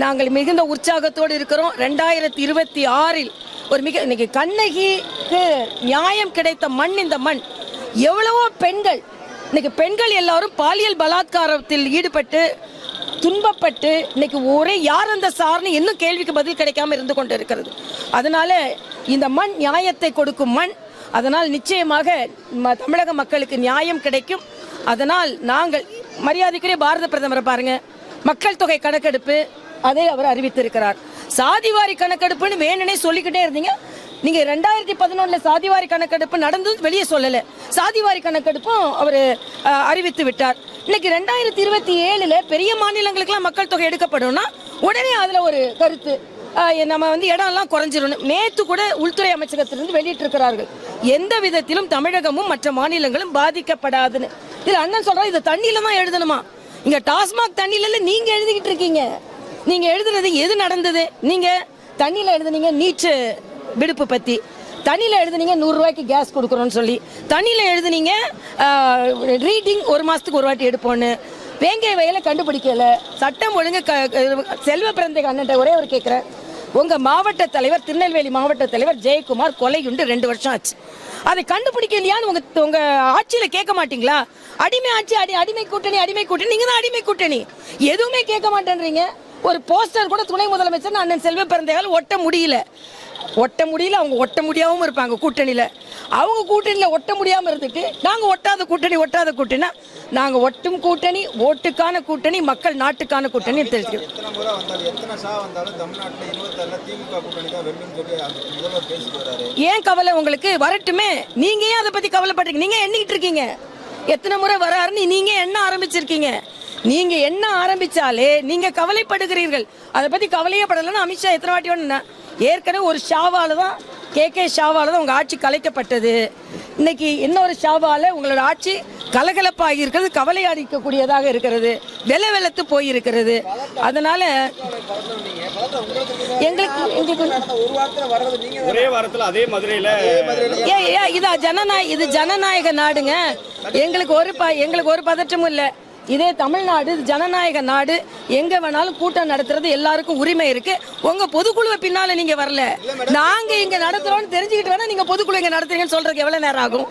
நாங்கள் மிகுந்த உற்சாகத்தோடு இருக்கிறோம். 2026 ஒரு இன்னைக்கு கண்ணகிக்கு நியாயம் கிடைத்த மண் இந்த மண். எவ்வளவோ பெண்கள் இன்னைக்கு பெண்கள் எல்லாரும் பாலியல் பலாத்காரத்தில் ஈடுபட்டு துன்பப்பட்டு இன்னைக்கு ஒரே யார் அந்த சார்னு இன்னும் கேள்விக்கு பதில் கிடைக்காம இருந்து கொண்டு இருக்கிறது. அதனால இந்த மண் நியாயத்தை கொடுக்கும் மண். அதனால் நிச்சயமாக தமிழக மக்களுக்கு நியாயம் கிடைக்கும். அதனால் நாங்கள் மரியாதைக்குரிய பாரத பிரதமரை பாருங்க, மக்கள் தொகை கணக்கெடுப்பு அதை அவர் அறிவித்திருக்கிறார். சாதிவாரி கணக்கெடுப்புன்னு வேணுனே சொல்லிக்கிட்டே இருந்தீங்க. நீங்க 2011 சாதிவாரி கணக்கெடுப்பு நடந்தது வெளியே சொல்லல. சாதிவாரி கணக்கெடுப்பும் அவர் அறிவித்து விட்டார். இன்னைக்கு 2027 பெரிய மாநிலங்களுக்கெல்லாம் மக்கள் தொகை எடுக்கப்படும்னா உடனே அதுல ஒரு கருத்து நம்ம இடம்லாம் குறைஞ்சிரும். நேற்று கூட உள்துறை அமைச்சகத்திலிருந்து வெளியிட்டிருக்கிறார்கள், எந்த விதத்திலும் தமிழகமும் மற்ற மாநிலங்களும் பாதிக்கப்படாதுன்னு. இதுல அண்ணன் சொல்றா இது தண்ணியில தான் எழுதணுமா? இங்க டாஸ்மாக் தண்ணியில நீங்க எழுதிக்கிட்டு இருக்கீங்க. நீங்க எழுதுனது எது நடந்தது? நீங்க தண்ணியில எழுதுனீங்க நீச்சு விடுப்பு பத்தி, தண்ணியில எழுதுனீங்க 100 ரூபாய்க்கு கேஸ் கொடுக்குறோன்னு சொல்லி, தண்ணியில எழுதுனீங்க ரீடிங் 1 மாசத்துக்கு ஒரு வாட்டி எடுப்போன்னு. வேங்கை வயலை கண்டுபிடிக்கல. சட்டம் ஒழுங்கு செல்வ பிறந்த அண்ணன் ஒரே ஒரு கேட்கிறேன், உங்க மாவட்ட தலைவர் திருநெல்வேலி மாவட்ட தலைவர் ஜெயக்குமார் கொலையுண்டு 2 வருஷம் ஆச்சு. அதை கண்டுபிடிக்கலையான்னு உங்க ஆட்சியில கேட்க மாட்டீங்களா? அடிமை ஆட்சி, அடிமை கூட்டணி, அடிமை கூட்டணி. நீங்க தான் அடிமை கூட்டணி, எதுவுமே கேட்க மாட்டேன்றீங்க. ஒரு போஸ்டர் கூட துணை முதலமைச்சர் அண்ணன் செல்வ பிறந்தையால் ஒட்ட முடியல. அவங்க ஒட்ட முடியாம இருப்பாங்க கூட்டணியில. அவங்க கூட்டணியில ஒட்ட முடியாம இருந்துட்டு நாங்க ஒட்டாத கூட்டணினா நாங்க ஒட்டும் கூட்டணி, ஓட்டுக்கான கூட்டணி, மக்கள் நாட்டுக்கான கூட்டணி தெரிஞ்சுக்கிறோம். ஏன் கவலை உங்களுக்கு? வரட்டுமே. நீங்க ஏன் அதை பத்தி கவலைப்படுறீங்க? நீங்க எண்ணிட்டு இருக்கீங்க எத்தனை முறை வராருன்னு. நீங்க எண்ண ஆரம்பிச்சிருக்கீங்க. நீங்க என்ன ஆரம்பிச்சாலே நீங்க கவலைப்படுகிறீர்கள். அதை பத்தி கவலையே படலன்னு அமித்ஷா எத்தனை வாட்டி வேணும்னா, ஏற்கனவே ஒரு ஷாவால தான் கே ஷாவால தான் உங்க ஆட்சி கலைக்கப்பட்டது. இன்னைக்கு இன்னொரு ஷாவால உங்களோட ஆட்சி கலகலப்பாகி இருக்கிறது, கவலை அளிக்கக்கூடியதாக இருக்கிறது, வெள்ளத்து போயிருக்கிறது. அதனால எங்களுக்கு ஒரே வாரத்துல அதே மதுரையில இது ஜனநாயக நாடுங்க. எங்களுக்கு ஒரு பதற்றமும் இல்லை. இதே தமிழ்நாடு ஜனநாயக நாடு. எங்க வேணாலும் கூட்டம் நடத்துறது எல்லாருக்கும் உரிமை இருக்கு. உங்க பொதுக்குழுவை பின்னால நீங்க வரல, நாங்க இங்க நடத்துறோம்னு தெரிஞ்சுக்கிட்டு வேணா நீங்க பொதுக்குழு இங்க நடத்துறீங்கன்னு சொல்றதுக்கு எவ்வளவு நேரம் ஆகும்?